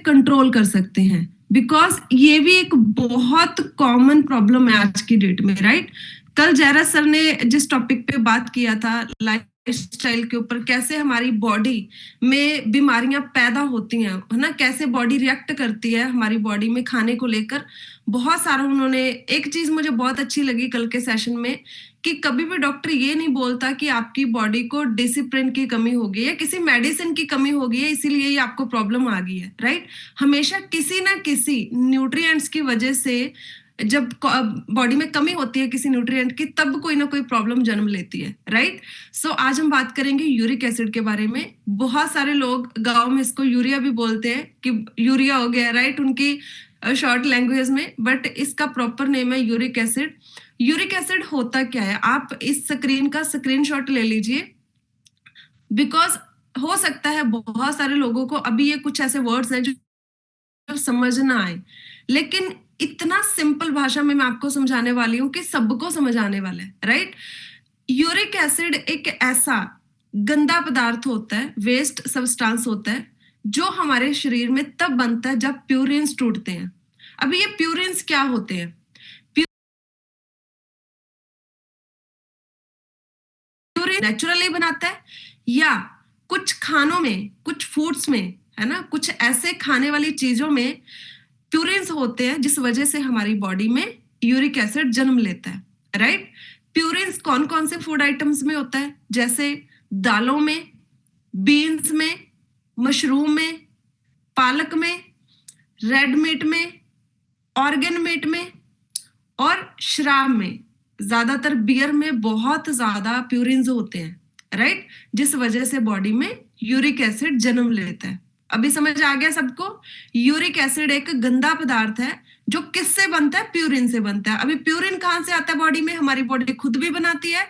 Control कर सकते हैं, बिकॉज ये भी एक बहुत कॉमन प्रॉब्लम है आज की डेट में, राइट। कल जयराज सर ने जिस टॉपिक पे बात किया था लाइफ स्टाइल के ऊपर, कैसे हमारी बॉडी में बीमारियां पैदा होती हैं, है ना, कैसे बॉडी रिएक्ट करती है हमारी बॉडी में खाने को लेकर, बहुत सारा उन्होंने। एक चीज मुझे बहुत अच्छी लगी कल के सेशन में, कि कभी भी डॉक्टर ये नहीं बोलता कि आपकी बॉडी को डिसिप्लिन की कमी हो गई है, किसी मेडिसिन की कमी हो गई है, इसीलिए ये आपको प्रॉब्लम आ गई है, राइट। हमेशा किसी ना किसी न्यूट्रिएंट्स की वजह से जब बॉडी में कमी होती है किसी न्यूट्रिएंट की, तब कोई ना कोई प्रॉब्लम जन्म लेती है, राइट। सो आज हम बात करेंगे यूरिक एसिड के बारे में। बहुत सारे लोग गांव में इसको यूरिया भी बोलते हैं कि यूरिया हो गया, राइट, उनकी शॉर्ट लैंग्वेज में, बट इसका प्रॉपर नेम है यूरिक एसिड। यूरिक एसिड होता क्या है, आप इस स्क्रीन का स्क्रीनशॉट ले लीजिए, बिकॉज हो सकता है बहुत सारे लोगों को अभी ये कुछ ऐसे वर्ड्स हैं जो समझ ना आए, लेकिन इतना सिंपल भाषा में मैं आपको समझाने वाली हूँ कि सबको समझ आने वाला है, राइट। यूरिक एसिड एक ऐसा गंदा पदार्थ होता है, वेस्ट सब्सटेंस होता है, जो हमारे शरीर में तब बनता है जब प्यूरिन्स टूटते हैं। अभी ये प्यूरिन्स क्या होते हैं? प्यूरिन नेचुरली बनाता है, या कुछ खानों में, कुछ फूड्स में, है ना, कुछ ऐसे खाने वाली चीजों में प्यूरिन्स होते हैं जिस वजह से हमारी बॉडी में यूरिक एसिड जन्म लेता है, राइट। प्यूरिन्स कौन कौन से फूड आइटम्स में होता है? जैसे दालों में, बीन्स में, मशरूम में, पालक में, रेड मीट में, ऑर्गन मीट में और शराब में। ज्यादातर बियर में बहुत ज्यादा प्यूरिन्स होते हैं, राइट, जिस वजह से बॉडी में यूरिक एसिड जन्म लेता है। अभी समझ आ गया सबको? यूरिक एसिड एक गंदा पदार्थ है जो किससे बनता है? प्यूरिन से बनता है। अभी प्यूरिन कहां से आता है बॉडी में? हमारी बॉडी खुद भी बनाती है,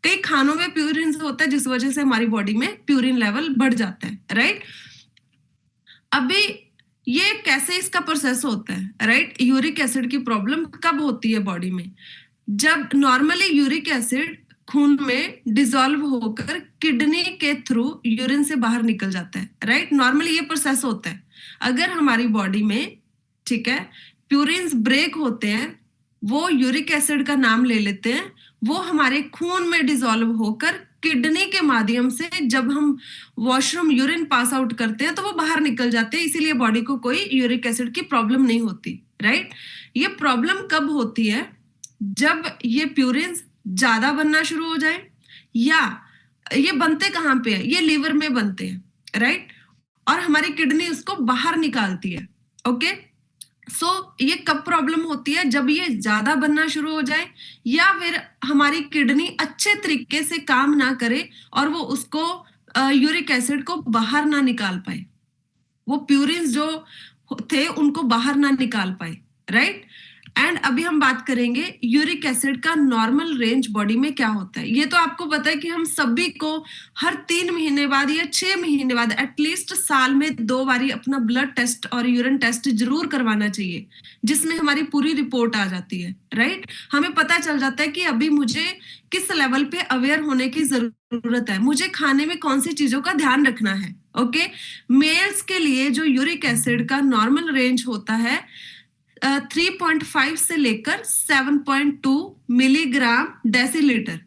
कई खानों में प्यूरिन होता है जिस वजह से हमारी बॉडी में प्यूरिन लेवल बढ़ जाता है, राइट। अभी ये कैसे इसका प्रोसेस होता है, राइट। यूरिक एसिड की प्रॉब्लम कब होती है बॉडी में? जब नॉर्मली यूरिक एसिड खून में डिसॉल्व होकर किडनी के थ्रू यूरिन से बाहर निकल जाता है, राइट। नॉर्मली ये प्रोसेस होता है। अगर हमारी बॉडी में, ठीक है, प्यूरिन्स ब्रेक होते हैं, वो यूरिक एसिड का नाम ले लेते हैं, वो हमारे खून में डिसॉल्व होकर किडनी के माध्यम से जब हम वॉशरूम यूरिन पास आउट करते हैं तो वो बाहर निकल जाते हैं, इसीलिए बॉडी को कोई यूरिक एसिड की प्रॉब्लम नहीं होती, राइट। ये प्रॉब्लम कब होती है? जब ये प्यूरिन्स ज्यादा बनना शुरू हो जाए, या ये बनते कहाँ पे है? ये लीवर में बनते हैं, राइट, और हमारी किडनी उसको बाहर निकालती है, ओके। सो ये कब प्रॉब्लम होती है? जब ये ज्यादा बनना शुरू हो जाए, या फिर हमारी किडनी अच्छे तरीके से काम ना करे और वो उसको यूरिक एसिड को बाहर ना निकाल पाए, वो प्यूरिन्स जो थे उनको बाहर ना निकाल पाए, राइट। एंड अभी हम बात करेंगे यूरिक एसिड का नॉर्मल रेंज बॉडी में क्या होता है। ये तो आपको पता है कि हम सभी को हर 3 महीने बाद या 6 महीने बाद एटलीस्ट साल में 2 बारी अपना ब्लड टेस्ट और यूरिन टेस्ट जरूर करवाना चाहिए, जिसमें हमारी पूरी रिपोर्ट आ जाती है, राइट। हमें पता चल जाता है कि अभी मुझे किस लेवल पे अवेयर होने की जरूरत है, मुझे खाने में कौन सी चीजों का ध्यान रखना है, ओके। मेल्स के लिए जो यूरिक एसिड का नॉर्मल रेंज होता है 3.5 से लेकर 7.2 मिलीग्राम डेसीलीटर,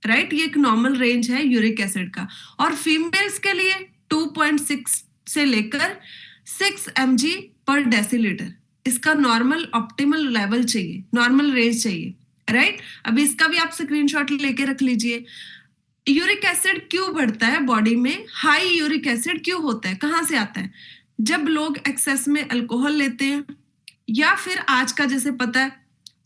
राइट, ये एक नॉर्मल रेंज है यूरिक एसिड का। और फीमेल्स के लिए 2.6 से लेकर 6 mg पर डेसीलीटर, इसका नॉर्मल ऑप्टिमल लेवल चाहिए, नॉर्मल रेंज चाहिए, राइट। अभी इसका भी आप स्क्रीनशॉट लेके रख लीजिए। यूरिक एसिड क्यों बढ़ता है बॉडी में? हाई यूरिक एसिड क्यों होता है, कहां से आता है? जब लोग एक्सेस में अल्कोहल लेते हैं, या फिर आज का जैसे पता है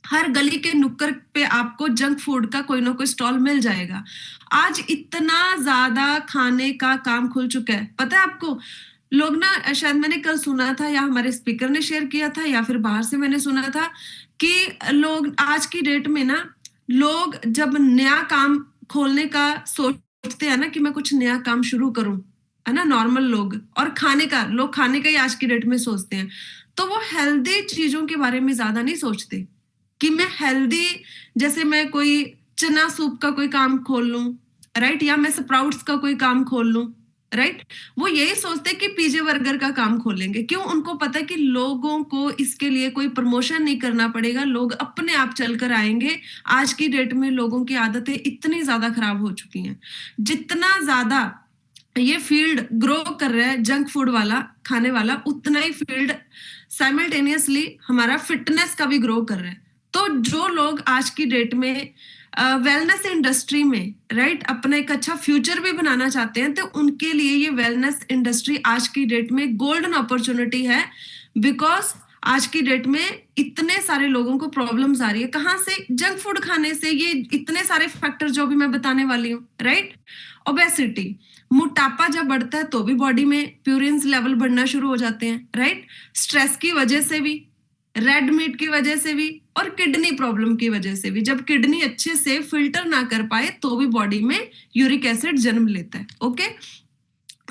हर गली के नुक्कड़ पे आपको जंक फूड का कोई ना कोई स्टॉल मिल जाएगा। आज इतना ज्यादा खाने का काम खुल चुका है, पता है आपको। लोग ना, शायद मैंने कल सुना था या हमारे स्पीकर ने शेयर किया था या फिर बाहर से मैंने सुना था कि लोग आज की डेट में ना, लोग जब नया काम खोलने का सोचते हैं ना कि मैं कुछ नया काम शुरू करूं, है ना, नॉर्मल लोग, और लोग खाने का ही आज की डेट में सोचते हैं, तो वो हेल्दी चीजों के बारे में ज्यादा नहीं सोचते कि मैं हेल्दी, जैसे मैं कोई चना सूप का कोई काम खोल लूं, राइट, या मैं स्प्राउट्स का कोई काम खोल लूं, राइट? वो यही सोचते हैं कि पिज़्ज़ा बर्गर का काम खोलेंगे। क्यों? उनको पता है कि लोगों को इसके लिए कोई प्रमोशन नहीं करना पड़ेगा, लोग अपने आप चलकर आएँगे। आज की डेट में लोगों की आदतें इतनी ज़्यादा खराब हो चुकी हैं। जितना ज़्यादा ये फील्ड ग्रो कर रहा है जंक फूड वाला, खाने वाला, उतना ही फील्ड साइमल्टेनियसली हमारा फिटनेस का भी ग्रो कर रहा है। तो जो लोग आज की डेट में वेलनेस इंडस्ट्री में राइट अपना एक अच्छा फ्यूचर भी बनाना चाहते हैं, तो उनके लिए ये वेलनेस इंडस्ट्री आज की डेट में गोल्डन अपॉर्चुनिटी है। बिकॉज आज की डेट में इतने सारे लोगों को प्रॉब्लम्स आ रही है, कहाँ से? जंक फूड खाने से। ये इतने सारे फैक्टर जो भी मैं बताने वाली हूँ, राइट? ओबेसिटी, मोटापा जब बढ़ता है तो भी बॉडी में प्यूरिन्स लेवल बढ़ना शुरू हो जाते हैं, राइट? स्ट्रेस की वजह से भी, रेड मीट की वजह से भी, और किडनी प्रॉब्लम की वजह से भी। जब किडनी अच्छे से फिल्टर ना कर पाए तो भी बॉडी में यूरिक एसिड जन्म लेता है। ओके,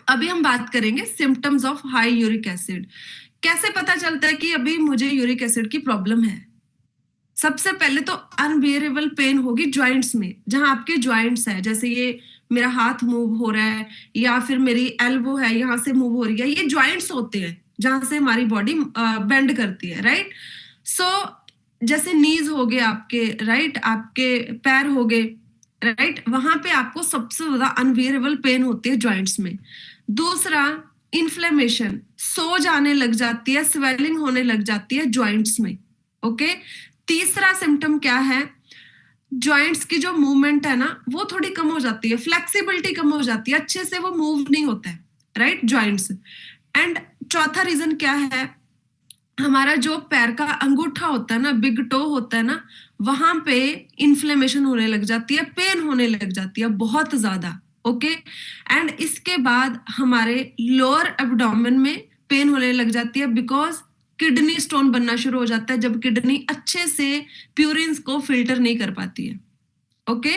अभी हम बात करेंगे symptoms of high uric acid. कैसे पता चलता है कि अभी मुझे यूरिक एसिड की प्रॉब्लम है? सबसे पहले तो अनबियरेबल पेन होगी ज्वाइंट्स में, जहां आपके ज्वाइंट्स है, जैसे ये मेरा हाथ मूव हो रहा है या फिर मेरी एल्बो है यहाँ से मूव हो रही है, ये ज्वाइंट्स होते हैं जहां से हमारी बॉडी बेंड करती है, राइट? सो जैसे नीज हो गए आपके, राइट? आपके पैर हो गए, राइट? वहां पे आपको सबसे ज्यादा अनबियरेबल पेन होती है ज्वाइंट्स में। दूसरा, इन्फ्लेमेशन, सोज आने लग जाती है, स्वेलिंग होने लग जाती है ज्वाइंट्स में। ओके, तीसरा सिम्टम क्या है? जॉइंट्स की जो मूवमेंट है ना वो थोड़ी कम हो जाती है, फ्लेक्सिबिलिटी कम हो जाती है, अच्छे से वो मूव नहीं होता है, राइट? जॉइंट्स। एंड चौथा रीजन क्या है? हमारा जो पैर का अंगूठा होता है ना, बिग टो होता है ना, वहां पे इन्फ्लेमेशन होने लग जाती है, पेन होने लग जाती है बहुत ज्यादा। ओके, एंड इसके बाद हमारे लोअर एब्डोमेन में पेन होने लग जाती है, बिकॉज किडनी स्टोन बनना शुरू हो जाता है जब किडनी अच्छे से प्यूरिन्स को फिल्टर नहीं कर पाती है। ओके,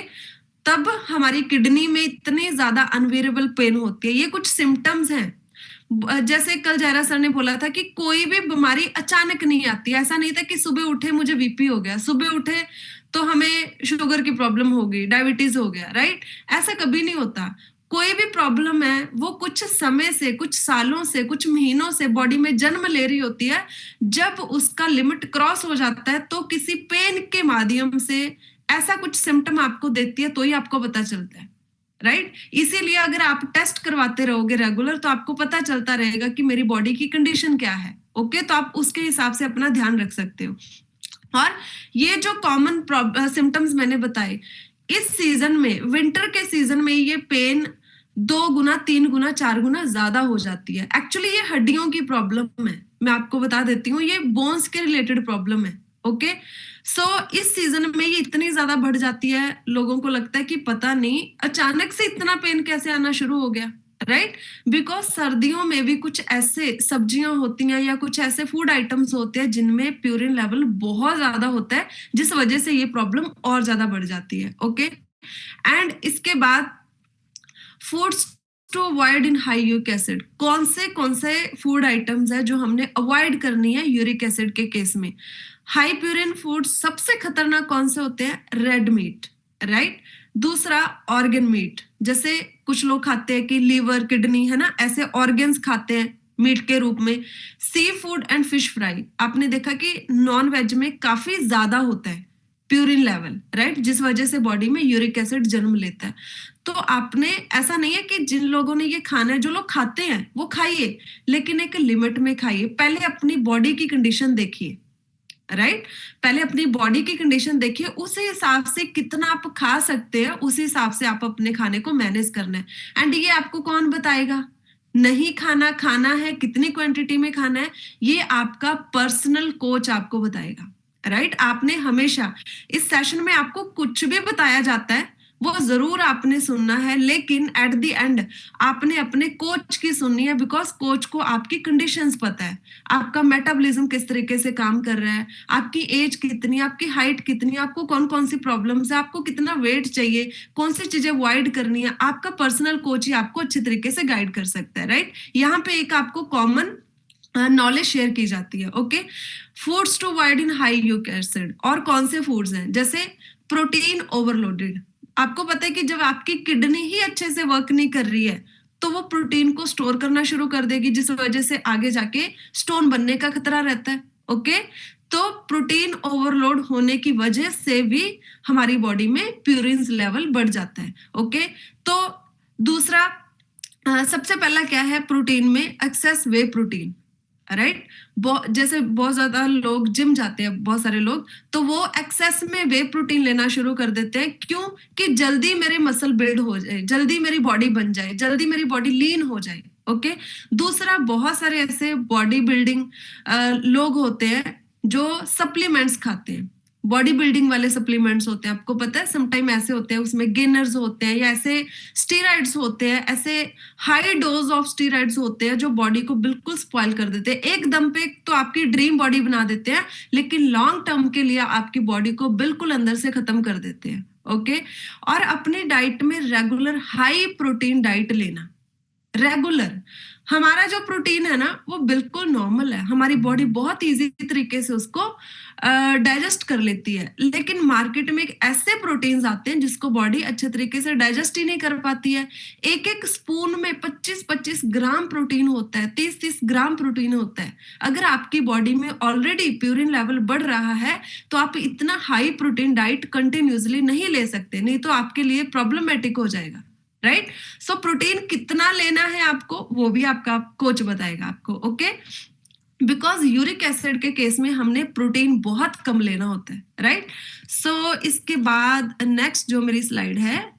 तब हमारी किडनी में इतनी ज्यादा अनबियरेबल पेन होती है। ये कुछ सिम्टम्स हैं। जैसे कल जयरा सर ने बोला था कि कोई भी बीमारी अचानक नहीं आती। ऐसा नहीं था कि सुबह उठे मुझे बीपी हो गया, सुबह उठे तो हमें शुगर की प्रॉब्लम हो गई, डायबिटीज हो गया, राइट? ऐसा कभी नहीं होता। कोई भी प्रॉब्लम है वो कुछ समय से, कुछ सालों से, कुछ महीनों से बॉडी में जन्म ले रही होती है। जब उसका लिमिट क्रॉस हो जाता है तो किसी पेन के माध्यम से ऐसा कुछ सिम्टम आपको देती है, तो ही आपको पता चलता है, राइट? इसीलिए अगर आप टेस्ट करवाते रहोगे रेगुलर तो आपको पता चलता रहेगा कि मेरी बॉडी की कंडीशन क्या है। ओके, तो आप उसके हिसाब से अपना ध्यान रख सकते हो। और ये जो कॉमन सिम्टम्स मैंने बताए, इस सीजन में, विंटर के सीजन में, ये पेन 2 गुना, 3 गुना, 4 गुना ज्यादा हो जाती है। एक्चुअली ये हड्डियों की प्रॉब्लम है, मैं आपको बता देती हूँ, ये बोन्स के रिलेटेड प्रॉब्लम है। ओके, सो इस सीजन में ये इतनी ज्यादा बढ़ जाती है, लोगों को लगता है कि पता नहीं अचानक से इतना पेन कैसे आना शुरू हो गया, राइट? बिकॉज सर्दियों में भी कुछ ऐसे सब्जियां होती हैं या कुछ ऐसे फूड आइटम्स होते हैं जिनमें प्यूरिन लेवल बहुत ज्यादा होता है, जिस वजह से ये प्रॉब्लम और ज्यादा बढ़ जाती है। ओके, एंड इसके बाद foods to avoid in high uric acid. कौन से फूड आइटम्स है जो हमने अवॉइड करनी है यूरिक एसिड के केस में? हाई प्यूरिन फूड सबसे खतरनाक कौन से होते हैं? Red meat, right? दूसरा, ऑर्गन मीट, जैसे कुछ लोग खाते हैं कि लीवर, किडनी, है ना, ऐसे ऑर्गन्स खाते हैं मीट के रूप में। Sea food and fish fry, आपने देखा कि नॉन वेज में काफी ज्यादा होता है प्यूरिन लेवल, राइट? जिस वजह से बॉडी में यूरिक एसिड जन्म लेता है। तो आपने, ऐसा नहीं है कि जिन लोगों ने ये खाना है, जो लोग खाते हैं वो खाइए, लेकिन एक लिमिट में खाइए। पहले अपनी बॉडी की कंडीशन देखिए, राइट? पहले अपनी बॉडी की कंडीशन देखिए, उस हिसाब से कितना आप खा सकते हैं, उस हिसाब से आप अपने खाने को मैनेज करना है। एंड ये आपको कौन बताएगा? नहीं खाना, खाना है, कितनी क्वांटिटी में खाना है, ये आपका पर्सनल कोच आपको बताएगा, राइट? आपने हमेशा, इस सेशन में आपको कुछ भी बताया जाता है वो जरूर आपने सुनना है, लेकिन एट द एंड आपने अपने कोच की सुननी है, बिकॉज कोच को आपकी कंडीशंस पता है, आपका मेटाबॉलिज्म किस तरीके से काम कर रहा है, आपकी एज कितनी, आपकी हाइट कितनी, आपको कौन कौन सी प्रॉब्लम्स है, आपको कितना वेट चाहिए, कौन सी चीजें अवॉइड करनी है। आपका पर्सनल कोच ही आपको अच्छे तरीके से गाइड कर सकता है, राइट? यहाँ पे एक आपको कॉमन नॉलेज शेयर की जाती है। Okay, foods to avoid in high uric acid, और कौन से फूड्स हैं? जैसे प्रोटीन ओवरलोडेड। आपको पता है कि जब आपकी किडनी ही अच्छे से वर्क नहीं कर रही है तो वो प्रोटीन को स्टोर करना शुरू कर देगी, जिस वजह से आगे जाके स्टोन बनने का खतरा रहता है। ओके, तो प्रोटीन ओवरलोड होने की वजह से भी हमारी बॉडी में प्यूरिन लेवल बढ़ जाता है। ओके, तो दूसरा सबसे पहला क्या है प्रोटीन में, एक्सेस वे प्रोटीन, राइट। जैसे बहुत ज्यादा लोग जिम जाते हैं, बहुत सारे लोग, तो वो एक्सेस में वे प्रोटीन लेना शुरू कर देते हैं। क्यों? कि जल्दी मेरे मसल बिल्ड हो जाए, जल्दी मेरी बॉडी बन जाए, जल्दी मेरी बॉडी लीन हो जाए। ओके, दूसरा बहुत सारे ऐसे बॉडी बिल्डिंग लोग होते हैं जो सप्लीमेंट्स खाते हैं, बॉडी बिल्डिंग वाले सप्लीमेंट्स होते हैं। आपको पता है समटाइम ऐसे होते हैं, उसमें गेनर्स होते हैं या ऐसे स्टीरॉइड्स होते हैं, ऐसे हाई डोज ऑफ स्टीरॉइड्स होते हैं जो बॉडी को बिल्कुल स्पॉइल कर देते हैं। एकदम पे तो आपकी ड्रीम बॉडी बना देते हैं, लेकिन लॉन्ग टर्म के लिए आपकी बॉडी को बिल्कुल अंदर से खत्म कर देते हैं। ओके, और अपनी डाइट में रेगुलर हाई प्रोटीन डाइट लेना, रेगुलर। हमारा जो प्रोटीन है ना वो बिल्कुल नॉर्मल है, हमारी बॉडी बहुत इजी तरीके से उसको डाइजेस्ट कर लेती है, लेकिन मार्केट में ऐसे प्रोटीन्स आते हैं जिसको बॉडी अच्छे तरीके से डाइजेस्ट ही नहीं कर पाती है। एक एक स्पून में 25-25 ग्राम प्रोटीन होता है, 30-30 ग्राम प्रोटीन होता है। अगर आपकी बॉडी में ऑलरेडी प्यूरिन लेवल बढ़ रहा है तो आप इतना हाई प्रोटीन डाइट कंटिन्यूसली नहीं ले सकते, नहीं तो आपके लिए प्रॉब्लमेटिक हो जाएगा, राइट। सो प्रोटीन कितना लेना है आपको वो भी आपका कोच बताएगा आपको। ओके, बिकॉज यूरिक एसिड के केस में हमने प्रोटीन बहुत कम लेना होता है, राइट। सो इसके बाद नेक्स्ट जो मेरी स्लाइड है,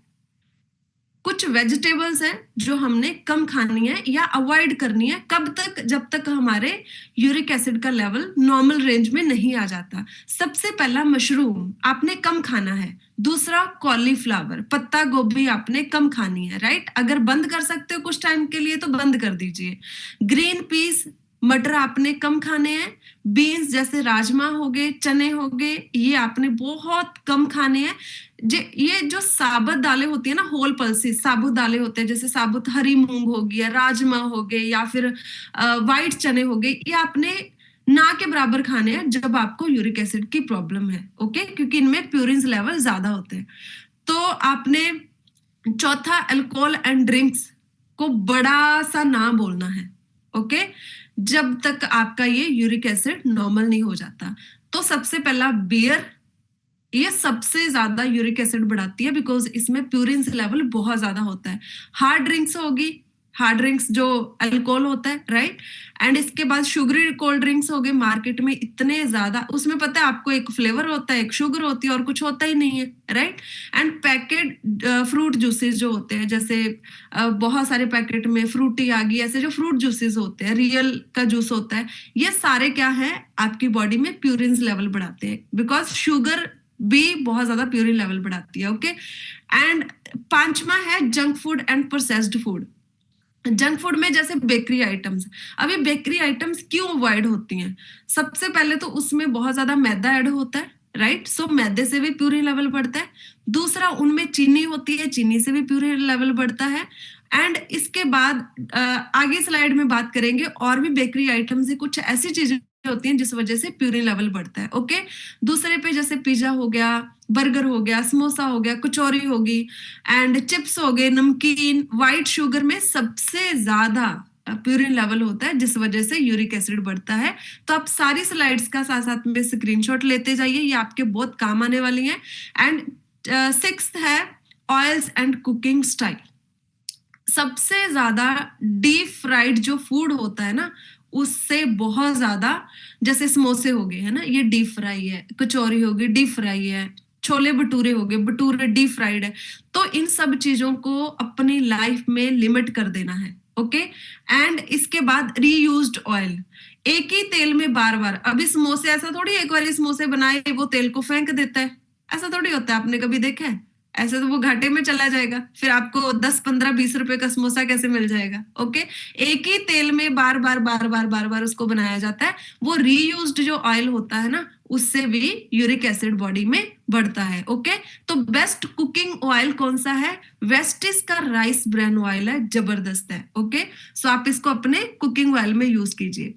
कुछ वेजिटेबल्स हैं जो हमने कम खानी है या अवॉइड करनी है। कब तक? जब तक हमारे यूरिक एसिड का लेवल नॉर्मल रेंज में नहीं आ जाता। सबसे पहला मशरूम आपने कम खाना है। दूसरा कॉलीफ्लावर, पत्ता गोभी आपने कम खानी है, राइट। अगर बंद कर सकते हो कुछ टाइम के लिए तो बंद कर दीजिए। ग्रीन पीस, मटर आपने कम खाने हैं। बीन्स जैसे राजमा हो गए, चने हो गए, ये आपने बहुत कम खाने हैं। ये जो साबुत दालें होती है ना, होल पल्सेस साबुत दालें होते हैं, जैसे साबुत हरी मूंग हो गई, राजमा हो गए या फिर वाइट चने हो गए, ये आपने ना के बराबर खाने हैं जब आपको यूरिक एसिड की प्रॉब्लम है। ओके, क्योंकि इनमें प्यूरिन लेवल ज्यादा होते हैं। तो आपने चौथा, अल्कोहल एंड ड्रिंक्स को बड़ा सा ना बोलना है। ओके, जब तक आपका ये यूरिक एसिड नॉर्मल नहीं हो जाता। तो सबसे पहला बियर, ये सबसे ज्यादा यूरिक एसिड बढ़ाती है बिकॉज इसमें प्यूरिन लेवल बहुत ज्यादा होता है। हार्ड ड्रिंक्स होगी, हार्ड ड्रिंक्स जो अल्कोहल होता है, राइट। एंड इसके बाद शुगरी कोल्ड ड्रिंक्स हो गए, मार्केट में इतने ज्यादा, उसमें पता है आपको एक फ्लेवर होता है, एक शुगर होती है और कुछ होता ही नहीं है, right. End packet fruit juices जो होते हैं, जैसे बहुत सारे पैकेट में फ्रूटी आ गई, ऐसे जो फ्रूट जूसेस होते हैं, रियल का जूस होता है, ये सारे क्या है आपकी बॉडी में प्यूरिन लेवल बढ़ाते हैं, बिकॉज शुगर भी बहुत ज्यादा प्यूरिन लेवल बढ़ाती है। ओके, एंड पांचवा है junk food and processed food. Junk food में जैसे बेकरी आइटम्स, अभी बेकरी आइटम्स क्यों अवॉइड होती हैं? सबसे पहले तो उसमें बहुत ज्यादा मैदा ऐड होता है, राइट। सो मैदे से भी प्यूरिन लेवल बढ़ता है। दूसरा, उनमें चीनी होती है, चीनी से भी प्यूरिन लेवल बढ़ता है। एंड इसके बाद आगे स्लाइड में बात करेंगे और भी बेकरी आइटम्स से कुछ ऐसी चीजें होती हैं जिस वजह से प्यूरिन लेवल बढ़ता है। ओके, दूसरे पे जैसे पिज्जा हो गया, बर्गर हो गया, समोसा हो गया, कचौरी होगी, एंड चिप्स हो गए, नमकीन, व्हाइट शुगर में सबसे ज्यादा प्यूरिन लेवल होता है, जिस वजह से यूरिक एसिड बढ़ता है। तो आप सारी स्लाइड्स का साथ साथ में स्क्रीनशॉट लेते जाइए, ये आपके बहुत काम आने वाली हैं। एंड सिक्स्थ है ऑयल्स एंड कुकिंग स्टाइल। सबसे ज्यादा डीप फ्राइड जो फूड होता है ना, उससे बहुत ज्यादा, जैसे समोसे हो गए है ना, ये डीप फ्राई है, कचौरी हो गई डीप फ्राई है, छोले भटूरे हो गए, भटूरे डीप फ्राइड है। तो इन सब चीजों को अपनी लाइफ में लिमिट कर देना है। ओके, एंड इसके बाद रीयूज्ड ऑयल, एक ही तेल में बार बार। अभी समोसे ऐसा थोड़ी एक बार समोसे बनाए वो तेल को फेंक देता है, ऐसा थोड़ी होता है, आपने कभी देखा है? ऐसे तो वो घाटे में चला जाएगा, फिर आपको 10, 15, 20 रुपए का समोसा कैसे मिल जाएगा? ओके, एक ही तेल में बार बार उसको बनाया जाता है। वो रीयूज्ड जो ऑयल होता है ना, उससे भी यूरिक एसिड बॉडी में बढ़ता है। ओके, तो बेस्ट कुकिंग ऑयल कौन सा है? वेस्टिस का राइस ब्रान ऑयल है, जबरदस्त है। ओके, सो आप इसको अपने कुकिंग ऑयल में यूज कीजिए।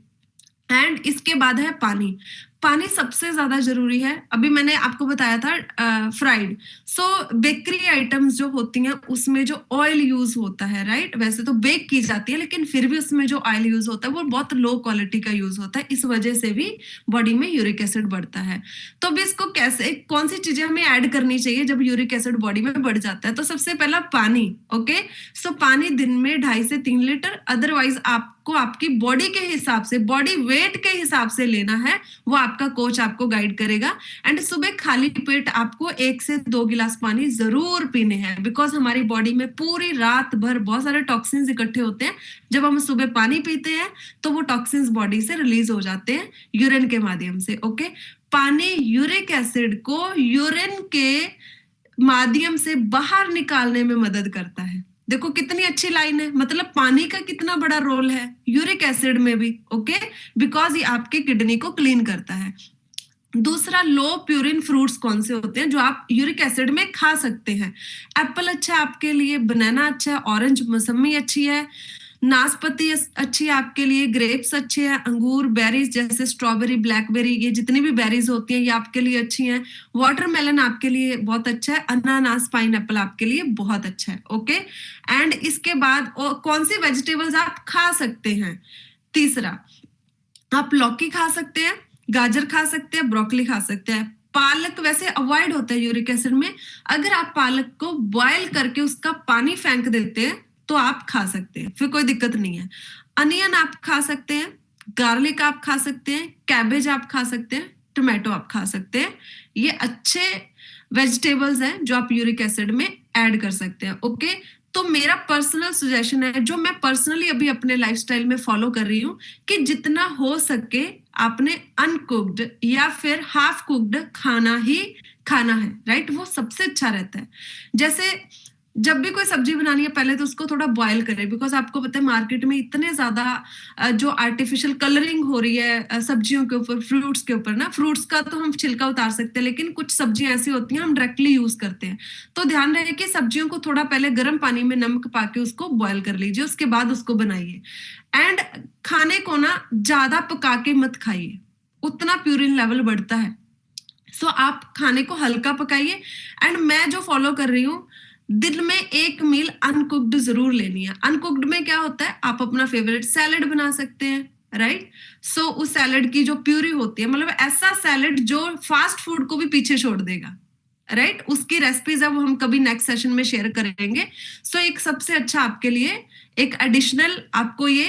एंड इसके बाद है पानी। पानी सबसे ज्यादा जरूरी है। अभी मैंने आपको बताया था फ्राइड, सो बेकरी आइटम्स जो होती हैं उसमें जो ऑयल यूज होता है, राइट, वैसे तो बेक की जाती है लेकिन फिर भी उसमें जो ऑयल यूज होता है वो बहुत लो क्वालिटी का यूज होता है, इस वजह से भी बॉडी में यूरिक एसिड बढ़ता है। तो अब इसको कैसे, कौन सी चीजें हमें ऐड करनी चाहिए जब यूरिक एसिड बॉडी में बढ़ जाता है? तो सबसे पहला पानी। ओके, सो पानी दिन में 2.5 से 3 लीटर, अदरवाइज आपको आपकी बॉडी के हिसाब से, बॉडी वेट के हिसाब से लेना है, वो आपका कोच आपको गाइड करेगा। एंड सुबह खाली पेट आपको 1 से 2 गिलास पानी जरूर पीने हैं, बिकॉज हमारी बॉडी में पूरी रात भर बहुत सारे टॉक्सिन्स इकट्ठे होते हैं। जब हम सुबह पानी पीते हैं तो वो टॉक्सिन्स बॉडी से रिलीज हो जाते हैं यूरिन के माध्यम से। ओके, पानी यूरिक एसिड को यूरिन के माध्यम से बाहर निकालने में मदद करता है। देखो कितनी अच्छी लाइन है, मतलब पानी का कितना बड़ा रोल है यूरिक एसिड में भी। ओके, बिकॉज ये आपके किडनी को क्लीन करता है। दूसरा, लो प्यूरिन फ्रूट्स कौन से होते हैं जो आप यूरिक एसिड में खा सकते हैं? एप्पल अच्छा है आपके लिए, बनाना अच्छा है, ऑरेंज मौसमी अच्छी है, नाशपाती अच्छी है आपके लिए, ग्रेप्स अच्छे हैं, अंगूर, बेरीज जैसे स्ट्रॉबेरी, ब्लैकबेरी, ये जितनी भी बेरीज होती हैं ये आपके लिए अच्छी हैं। वाटरमेलन आपके लिए बहुत अच्छा है, अनानास, पाइनएप्पल आपके लिए बहुत अच्छा है। ओके, एंड इसके बाद कौन सी वेजिटेबल्स आप खा सकते हैं? तीसरा, आप लौकी खा सकते हैं, गाजर खा सकते हैं, ब्रोकली खा सकते हैं। पालक वैसे अवॉइड होता है यूरिक एसिड में, अगर आप पालक को बॉयल करके उसका पानी फेंक देते हैं तो आप खा सकते हैं, फिर कोई दिक्कत नहीं है। अनियन आप खा सकते हैं, गार्लिक आप खा सकते हैं, कैबेज आप खा सकते हैं, टोमेटो आप खा सकते हैं। ये अच्छे वेजिटेबल्स हैं जो आप यूरिक एसिड में ऐड कर सकते हैं। ओके, तो मेरा पर्सनल सजेशन है जो मैं पर्सनली अभी अपने लाइफस्टाइल में फॉलो कर रही हूँ, कि जितना हो सके आपने अनकुक्ड या फिर हाफ कुक्ड खाना ही खाना है, राइट, वो सबसे अच्छा रहता है। जैसे जब भी कोई सब्जी बनानी है पहले तो उसको थोड़ा बॉयल करें, बिकॉज आपको पता है मार्केट में इतने ज्यादा जो आर्टिफिशियल कलरिंग हो रही है सब्जियों के ऊपर, फ्रूट्स के ऊपर ना, फ्रूट्स का तो हम छिलका उतार सकते हैं लेकिन कुछ सब्जियां ऐसी होती हैं हम डायरेक्टली यूज करते हैं। तो ध्यान रहे कि सब्जियों को थोड़ा पहले गर्म पानी में नमक पाके उसको बॉयल कर लीजिए, उसके बाद उसको बनाइए। एंड खाने को ना ज्यादा पका के मत खाइए, उतना प्यूरिन लेवल बढ़ता है। सो आप खाने को हल्का पकाइए। एंड मैं जो फॉलो कर रही हूँ, दिन में एक मील अनकुक्ड जरूर लेनी है। अनकुक्ड में क्या होता है, आप अपना फेवरेट सैलेड बना सकते हैं, राइट। सो उस सैलेड की जो प्यूरी होती है, मतलब ऐसा सैलेड जो फास्ट फूड को भी पीछे छोड़ देगा, राइट, उसकी रेसिपीज है वो हम कभी नेक्स्ट सेशन में शेयर करेंगे। सो एक सबसे अच्छा आपके लिए एक एडिशनल आपको ये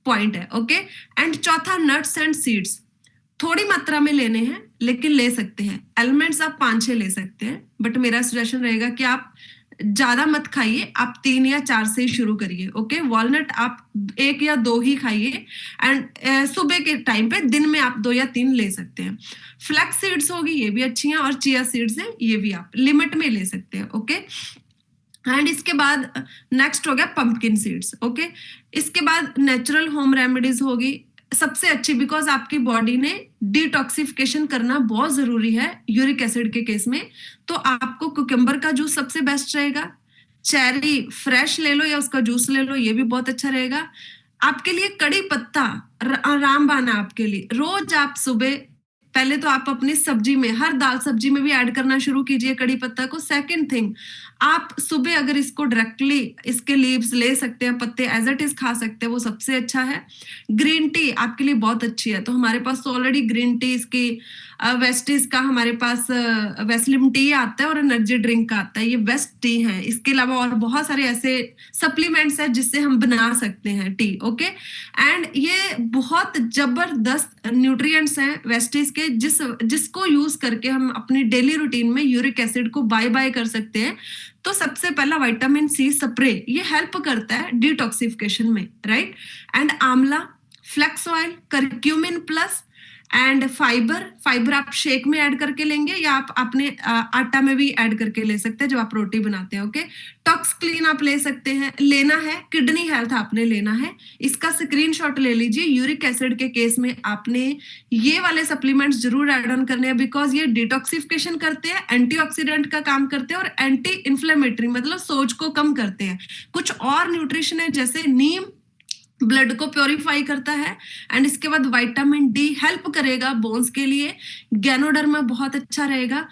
पॉइंट है। ओके, एंड चौथा, नट्स एंड सीड्स थोड़ी मात्रा में लेने हैं लेकिन ले सकते हैं। एलिमेंट्स आप 5-6 ले सकते हैं, बट मेरा सजेशन रहेगा कि आप ज्यादा मत खाइए, आप 3 या 4 से ही शुरू करिए। ओके, वॉलनट आप 1 या 2 ही खाइए। एंड सुबह के टाइम पे दिन में आप 2 या 3 ले सकते हैं। फ्लैक्स सीड्स होगी ये भी अच्छी हैं, और चिया सीड्स हैं ये भी आप लिमिट में ले सकते हैं। ओके, एंड इसके बाद नेक्स्ट हो गया पंपकिन सीड्स। ओके, इसके बाद नेचुरल होम रेमेडीज होगी सबसे अच्छी, बिकॉज आपकी बॉडी ने डिटॉक्सिफिकेशन करना बहुत जरूरी है यूरिक एसिड के केस में। तो आपको कुकम्बर का जूस सबसे बेस्ट रहेगा, चेरी फ्रेश ले लो या उसका जूस ले लो, ये भी बहुत अच्छा रहेगा आपके लिए। कड़ी पत्ता रामबाण है आपके लिए। रोज आप सुबह पहले तो आप अपनी सब्जी में, हर दाल सब्जी में भी ऐड करना शुरू कीजिए कड़ी पत्ता को। सेकंड थिंग, आप सुबह अगर इसको डायरेक्टली इसके लीव्स ले सकते हैं, पत्ते एज इट इज खा सकते हैं, वो सबसे अच्छा है। ग्रीन टी आपके लिए बहुत अच्छी है, तो हमारे पास तो ऑलरेडी ग्रीन टी इसकी वेस्टीज का हमारे पास वेस्लिम टी आता है और एनर्जी ड्रिंक का आता है, ये बेस्ट टी है। इसके अलावा और बहुत सारे ऐसे सप्लीमेंट्स हैं जिससे हम बना सकते हैं टी। ओके, एंड ये बहुत जबरदस्त न्यूट्रिएंट्स हैं वेस्टीज के, जिसको यूज करके हम अपनी डेली रूटीन में यूरिक एसिड को बाय बाय कर सकते हैं। तो सबसे पहला विटामिन सी स्प्रे, ये हेल्प करता है डिटॉक्सिफिकेशन में, राइट। एंड आंवला, flax oil, curcumin plus, and fibre आप शेक में ऐड करके लेंगे या आप अपने आटा में भी ऐड करके ले सकते हैं जब आप रोटी बनाते हैं। ओके, टॉक्स क्लीन आप ले सकते हैं, लेना है। किडनी हेल्थ आपने लेना है, इसका स्क्रीनशॉट ले लीजिए। यूरिक एसिड के केस में आपने ये वाले सप्लीमेंट्स जरूर ऐड ऑन करने हैं, बिकॉज ये डिटॉक्सिफिकेशन करते हैं, एंटीऑक्सीडेंट का काम करते हैं और एंटी इन्फ्लेमेटरी मतलब सोज को कम करते हैं। कुछ और न्यूट्रिशन है जैसे नीम, ब्लड को प्योरीफाई करता है। एंड इसके बाद विटामिन डी हेल्प करेगा बोन्स के लिए। गैनोडर्मा बहुत अच्छा रहेगा।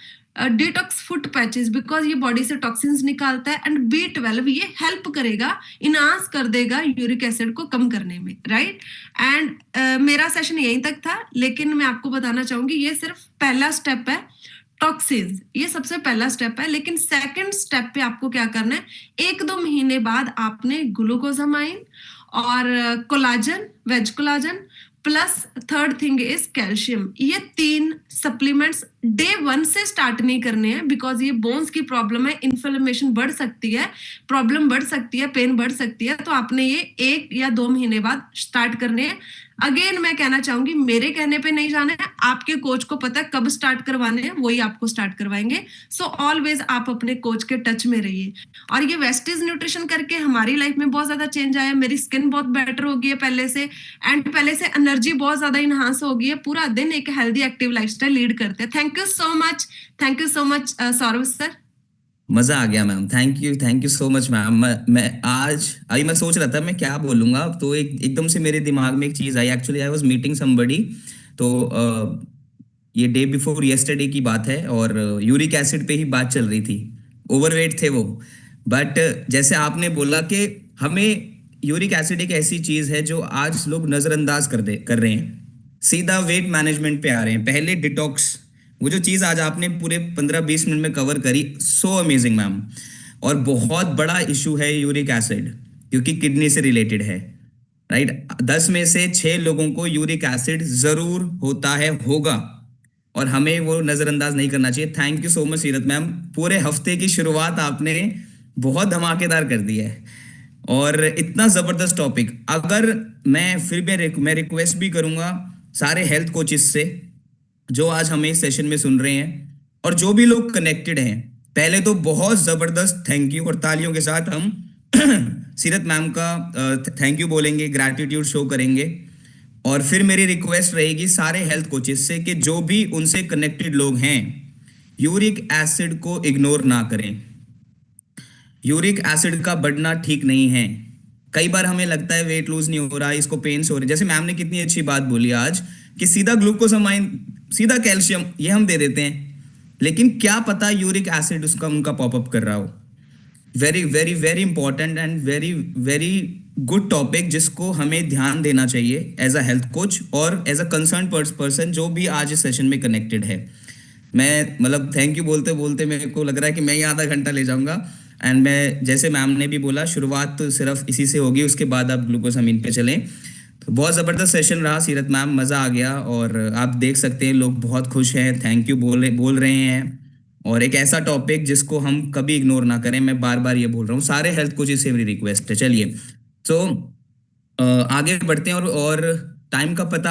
डिटॉक्स फुट पैचेस, बिकॉज ये बॉडी से टॉक्सिन्स निकालता है। एंड B12 ये हेल्प करेगा, इनहांस कर देगा यूरिक एसिड को कम करने में, राइट। एंड मेरा सेशन यहीं तक था, लेकिन मैं आपको बताना चाहूंगी ये सिर्फ पहला स्टेप है। टॉक्सिन्स ये सबसे पहला स्टेप है, लेकिन सेकंड स्टेप पे आपको क्या करना है, 1-2 महीने बाद आपने ग्लूकोजामाइन और collagen, veg collagen, plus third thing is calcium. ये 3 सप्लीमेंट्स डे 1 से स्टार्ट नहीं करने हैं, बिकॉज ये बोन्स की प्रॉब्लम है, इन्फ्लेमेशन बढ़ सकती है, प्रॉब्लम बढ़ सकती है, पेन बढ़ सकती है। तो आपने ये 1 या 2 महीने बाद स्टार्ट करने हैं। अगेन मैं कहना चाहूंगी, मेरे कहने पे नहीं जाना है, आपके कोच को पता है कब स्टार्ट करवाने हैं, वही आपको स्टार्ट करवाएंगे। सो ऑलवेज आप अपने कोच के टच में रहिए। और ये वेस्टेज न्यूट्रिशन करके हमारी लाइफ में बहुत ज्यादा चेंज आया। मेरी स्किन बहुत बेटर हो गई है पहले से, एंड पहले से एनर्जी बहुत ज्यादा इनहांस हो गई है। पूरा दिन एक हेल्दी एक्टिव लाइफस्टाइल लीड करते हैं। Thank you so much, thank you so much Saurabh sir. मजा आ गया ma'am, thank you so much ma'am. मैं आज अभी मैं सोच रहा था मैं क्या बोलूंगा, तो एकदम से मेरे दिमाग में एक चीज आई। Actually I was meeting somebody, तो ये डे बिफोर यस्टरडे की बात है, और यूरिक एसिड पे ही बात चल रही थी। ओवरवेट थे वो, बट जैसे आपने बोला कि हमें यूरिक एसिड एक ऐसी चीज है जो आज लोग नजरअंदाज कर रहे हैं, सीधा वेट मैनेजमेंट पे आ रहे हैं। पहले डिटॉक्स, वो जो चीज आज आपने पूरे 15-20 मिनट में कवर करी, सो अमेजिंग मैम। और बहुत बड़ा इशू है यूरिक एसिड, क्योंकि किडनी से रिलेटेड है, राइट। 10 में से 6 लोगों को यूरिक एसिड जरूर होता है, होगा, और हमें वो नजरअंदाज नहीं करना चाहिए। थैंक यू सो मच सीरत मैम, पूरे हफ्ते की शुरुआत आपने बहुत धमाकेदार कर दी है, और इतना जबरदस्त टॉपिक। अगर मैं रिक्वेस्ट भी करूंगा सारे हेल्थ कोचेस से जो आज हमें इस सेशन में सुन रहे हैं, और जो भी लोग कनेक्टेड हैं, पहले तो बहुत जबरदस्त थैंक यू, और तालियों के साथ हम सीरत मैम का थैंक यू बोलेंगे, ग्रैटिट्यूड शो करेंगे। और फिर मेरी रिक्वेस्ट रहेगी सारे हेल्थ कोचेस से कि जो भी उनसे कनेक्टेड लोग हैं, यूरिक एसिड को इग्नोर ना करें। यूरिक एसिड का बढ़ना ठीक नहीं है। कई बार हमें लगता है वेट लूज नहीं हो रहा, इसको पेन्स हो रहे, जैसे मैम ने कितनी अच्छी बात बोली आज कि सीधा ग्लूकोसामाइन, सीधा कैल्शियम ये हम दे देते हैं, लेकिन क्या पता यूरिक एसिड उसका उनका पॉपअप कर रहा हो। Very very very important and very very good topic, जिसको हमें ध्यान देना चाहिए एज अ हेल्थ कोच और एज अ कंसर्न पर्सन जो भी आज इस सेशन में कनेक्टेड है। मैं मतलब थैंक यू बोलते बोलते मेरे को लग रहा है कि मैं ही आधा घंटा ले जाऊंगा। एंड मैं, जैसे मैम ने भी बोला, शुरुआत तो सिर्फ इसी से होगी, उसके बाद आप ग्लूकोसामीन पे चलें। तो बहुत ज़बरदस्त सेशन रहा सीरत मैम, मज़ा आ गया। और आप देख सकते हैं लोग बहुत खुश हैं, थैंक यू बोल रहे हैं। और एक ऐसा टॉपिक जिसको हम कभी इग्नोर ना करें, मैं बार बार ये बोल रहा हूँ, सारे हेल्थ कोचेस से मेरी रिक्वेस्ट है। चलिए, तो आगे बढ़ते हैं, और टाइम का पता